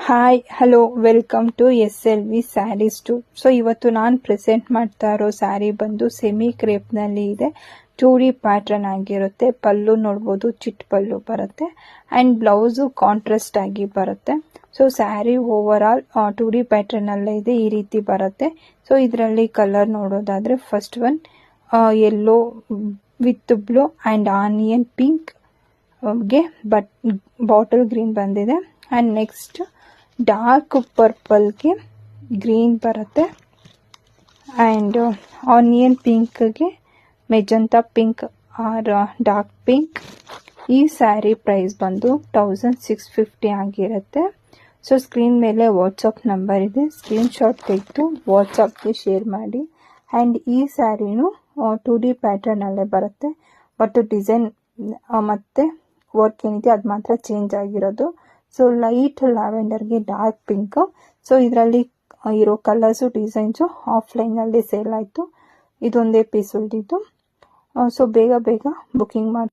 Hi hello welcome to SLV sarees to. So ಇವತ್ತು ನಾನು present ಮಾಡ್ತಾ ಇರೋ ಸ್ಯಾರಿ ಬಂದು ಸೆಮಿ ಕ್ರೇಪ್ನಲ್ಲಿ ಇದೆ. 2D ಪ್ಯಾಟ್ರನ್ ಆಗಿರುತ್ತೆ. ಪಲ್ಲು ನೋಡ್ಬೋದು, ಚಿಟ್ ಪಲ್ಲು ಬರುತ್ತೆ ಆ್ಯಂಡ್ ಬ್ಲೌಸು ಕಾಂಟ್ರಾಸ್ಟ್ ಆಗಿ ಬರುತ್ತೆ. So sari overall 2D pattern ಅಲ್ಲೇ ಇದೆ, ಈ ರೀತಿ ಬರುತ್ತೆ. ಸೊ ಇದರಲ್ಲಿ ಕಲರ್ ನೋಡೋದಾದ್ರೆ first one yellow with blue and onion pink ಗೆ ಬಾಟಲ್ ಗ್ರೀನ್ ಬಂದಿದೆ ಆ್ಯಂಡ್ ನೆಕ್ಸ್ಟ್ ಡಾರ್ಕ್ ಪರ್ಪಲ್ಗೆ ಗ್ರೀನ್ ಬರುತ್ತೆ ಆ್ಯಂಡ್ ಆನಿಯನ್ ಪಿಂಕ್ಗೆ magenta pink or dark pink. ಈ ಸ್ಯಾರಿ ಪ್ರೈಸ್ ಬಂದು 1650 ಆಗಿರುತ್ತೆ. ಸೊ ಸ್ಕ್ರೀನ್ ಮೇಲೆ ವಾಟ್ಸಪ್ ನಂಬರ್ ಇದೆ, ಸ್ಕ್ರೀನ್ಶಾಟ್ ತೆಗೆದು ವಾಟ್ಸಪ್ಗೆ ಶೇರ್ ಮಾಡಿ. ಆ್ಯಂಡ್ ಈ ಸ್ಯಾರಿನೂ 2D ಪ್ಯಾಟರ್ನಲ್ಲೇ ಬರುತ್ತೆ, ಬಟ್ ಡಿಸೈನ್ ಮತ್ತು ವರ್ಕ್ ಏನಿದೆ ಅದು ಮಾತ್ರ ಚೇಂಜ್ ಆಗಿರೋದು. ಸೊ ಲೈಟ್ ಲ್ಯಾವೆಂಡರ್ಗೆ ಡಾರ್ಕ್ ಪಿಂಕ್. ಸೊ ಇದರಲ್ಲಿ ಇರೋ ಕಲರ್ಸು ಡಿಸೈನ್ಸು ಆಫ್ಲೈನಲ್ಲಿ ಸೇಲ್ ಆಯಿತು. ಇದೊಂದೇ ಪೀಸ್ ಉಳಿದಿತ್ತು. ಸೊ ಬೇಗ ಬುಕಿಂಗ್ ಮಾಡಿ.